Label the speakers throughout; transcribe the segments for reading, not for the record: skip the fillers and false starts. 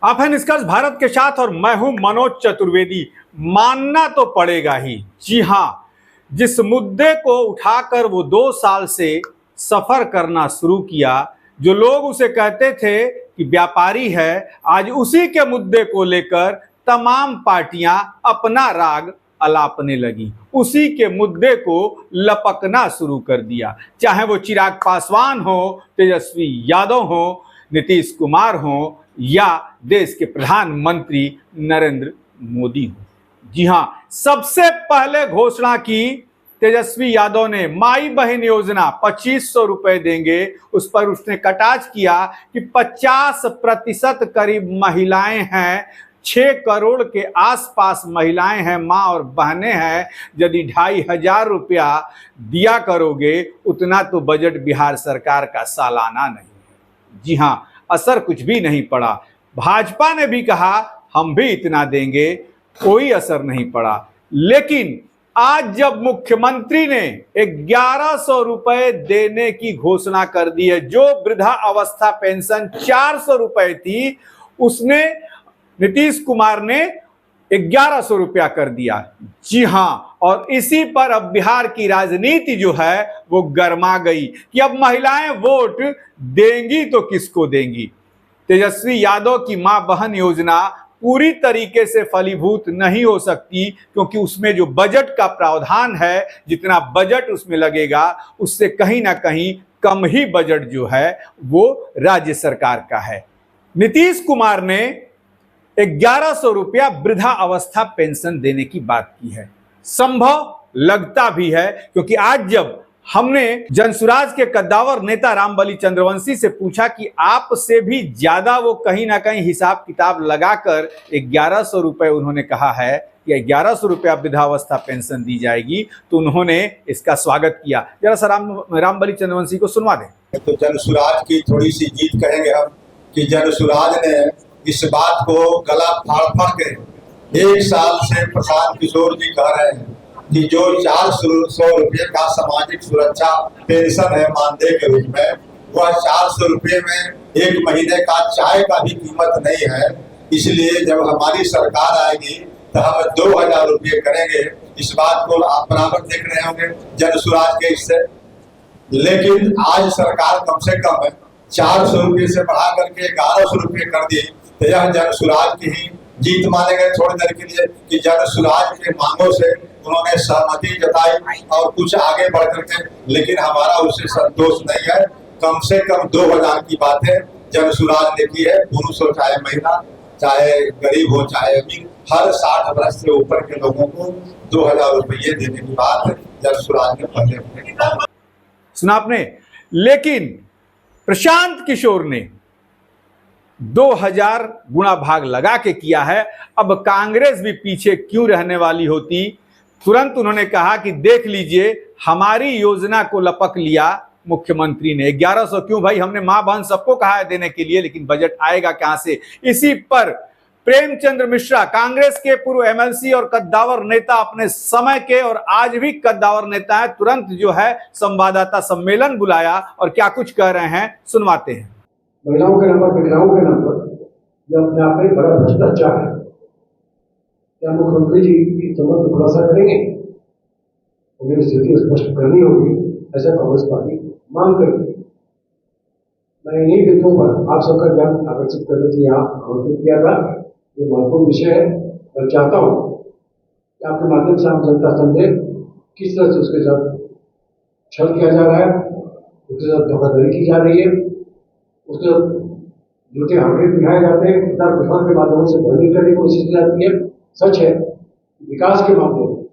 Speaker 1: आप हैं निष्कर्ष भारत के साथ और मैं हूं मनोज चतुर्वेदी। मानना तो पड़ेगा ही, जी हां, जिस मुद्दे को उठाकर वो 2 साल से सफर करना शुरू किया, जो लोग उसे कहते थे कि व्यापारी है, आज उसी के मुद्दे को लेकर तमाम पार्टियां अपना राग अलापने लगी, उसी के मुद्दे को लपकना शुरू कर दिया। चाहे वो चिराग पासवान हो, तेजस्वी यादव हो, नीतीश कुमार हो या देश के प्रधानमंत्री नरेंद्र मोदी हो। जी हां, सबसे पहले घोषणा की तेजस्वी यादव ने, माई बहन योजना 2500 रुपए देंगे। उस पर उसने कटाक्ष किया कि 50% करीब महिलाएं हैं, 6 करोड़ के आसपास महिलाएं हैं, मां और बहनें हैं। यदि 2500 रुपया दिया करोगे, उतना तो बजट बिहार सरकार का सालाना नहीं है। जी हां, असर कुछ भी नहीं पड़ा। भाजपा ने भी कहा हम भी इतना देंगे, कोई असर नहीं पड़ा। लेकिन आज जब मुख्यमंत्री ने 1100 रुपए देने की घोषणा कर दी है, जो वृद्धा अवस्था पेंशन 400 रुपए थी, उसने नीतीश कुमार ने 1100 रुपया कर दिया। जी हां, और इसी पर अब बिहार की राजनीति जो है वो गर्मा गई कि अब महिलाएं वोट देंगी तो किसको देंगी। तेजस्वी यादव की मां बहन योजना पूरी तरीके से फलीभूत नहीं हो सकती, क्योंकि उसमें जो बजट का प्रावधान है, जितना बजट उसमें लगेगा, उससे कहीं ना कहीं कम ही बजट जो है वो राज्य सरकार का है। नीतीश कुमार ने 1100 रुपया वृद्धा अवस्था पेंशन देने की बात की है। संभव लगता भी है, क्योंकि आज जब हमने जनसुराज के कद्दावर नेता रामबली चंद्रवंशी से पूछा कि आपसे भी ज्यादा वो कहीं ना कहीं हिसाब किताब लगाकर 1100 रुपए उन्होंने कहा है कि 1100 रुपया वृद्धावस्था पेंशन दी जाएगी, तो उन्होंने इसका स्वागत किया। जरा सा रामबली चंद्रवंशी को सुनवा दें।
Speaker 2: तो जनसुराज की थोड़ी सी जीत कहेंगे हम कि जनसुराज ने इस बात को गला फाड़ के 1 साल से प्रशांत किशोर जी कह रहे हैं कि जो 400 रुपये का सामाजिक सुरक्षा पेंशन है मानदेय के रूप में, वह 400 रुपये में 1 महीने का चाय का भी कीमत नहीं है। इसलिए जब हमारी सरकार आएगी तो हम 2000 रुपये करेंगे। इस बात को आप बराबर देख रहे होंगे जनसुराज के इससे। लेकिन आज सरकार कम से कम 400 रुपये से बढ़ा करके 1100 रुपये कर दी, तो यह जनसुराज की ही जीत मानेंगे थोड़ी देर के लिए कि जनसुराज के मांगों से उन्होंने सहमति जताई और कुछ आगे बढ़ करके, लेकिन हमारा उससे संतोष नहीं है। कम से कम 2000 की बात है जनसुराज ने की है। पुरुष हो चाहे महिला, चाहे गरीब हो चाहे अमीर, हर 60 वर्ष से ऊपर के लोगों को 2000 रुपये देने की बात जनसुराज ने पहले
Speaker 1: सुना आपने। लेकिन प्रशांत किशोर ने 2000 गुणा भाग लगा के किया है। अब कांग्रेस भी पीछे क्यों रहने वाली होती। तुरंत उन्होंने कहा कि देख लीजिए, हमारी योजना को लपक लिया मुख्यमंत्री ने। 1100 क्यों भाई, हमने मां बहन सबको कहा है देने के लिए, लेकिन बजट आएगा कहां से। इसी पर प्रेमचंद्र मिश्रा, कांग्रेस के पूर्व एमएलसी और कद्दावर नेता, अपने समय के और आज भी कद्दावर नेता है, तुरंत जो है संवाददाता सम्मेलन बुलाया और क्या कुछ कह रहे हैं सुनवाते हैं।
Speaker 3: महिलाओं के नंबर, महिलाओं के नंबर, यह अपने आप में बड़ा भ्रष्टाचार है। क्या मुख्यमंत्री जी इस संबंध में खुलासा करेंगे? उन्हें स्थिति स्पष्ट करनी होगी, ऐसा कांग्रेस पार्टी मांग करेगी। मैं इन्हीं बिंदुओं पर आप सबका ध्यान आकर्षित करने के लिए आमंत्रित किया था। ये महत्वपूर्ण विषय है। मैं चाहता हूँ कि आपके माध्यम से आम जनता समझे किस तरह से उसके साथ छल किया जा रहा है, उसके साथ धोखाधड़ी की जा रही है, उसके झूठे आंकड़े दिखाए जाते हैं, प्रचार प्रसार के माध्यम से भ्रमित करने की कोशिश की जाती है। सच है, विकास के मामले में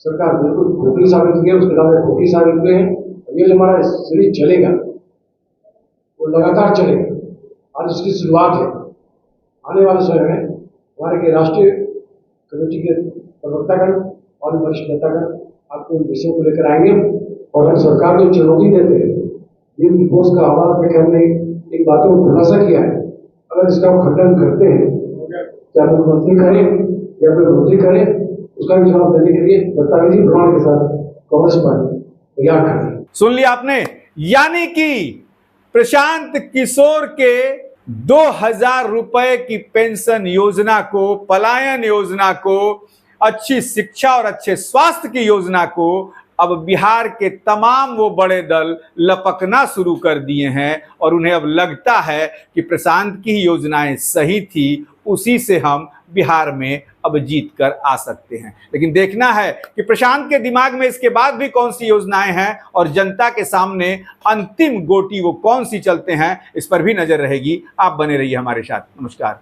Speaker 3: सरकार बिल्कुल खोखली साबित हुई है, उसके दावे खोखली साबित हुए हैं। ये जो हमारा सीरीज चलेगा वो लगातार चलेगा। आज उसकी शुरुआत है। आने वाले समय में हमारे के राष्ट्रीय कमेटी के प्रवक्तागण और वरिष्ठ नेतागण आपको इन विषयों को लेकर आएंगे। और हम सरकार को चुनौती देते हैं, इन रिपोर्ट्स का हवाला देकर हमने इन बातों को खुलासा किया है। अगर इसका खंडन करते हैं, क्या मुख्यमंत्री करें या फिर मंत्री करें, उसका भी जवाब देने के लिए दस्तावेजी प्रमाण के साथ कांग्रेस पार्टी तैयार कर रही है।
Speaker 1: सुन लिया आपने, यानी कि प्रशांत किशोर के 2,000 रुपए की पेंशन योजना को, पलायन योजना को, अच्छी शिक्षा और अच्छे स्वास्थ्य की योजना को अब बिहार के तमाम वो बड़े दल लपकना शुरू कर दिए हैं और उन्हें अब लगता है कि प्रशांत की ही योजनाएं सही थी, उसी से हम बिहार में अब जीत कर आ सकते हैं। लेकिन देखना है कि प्रशांत के दिमाग में इसके बाद भी कौन सी योजनाएं हैं और जनता के सामने अंतिम गोटी वो कौन सी चलते हैं, इस पर भी नजर रहेगी। आप बने रहिए हमारे साथ। नमस्कार।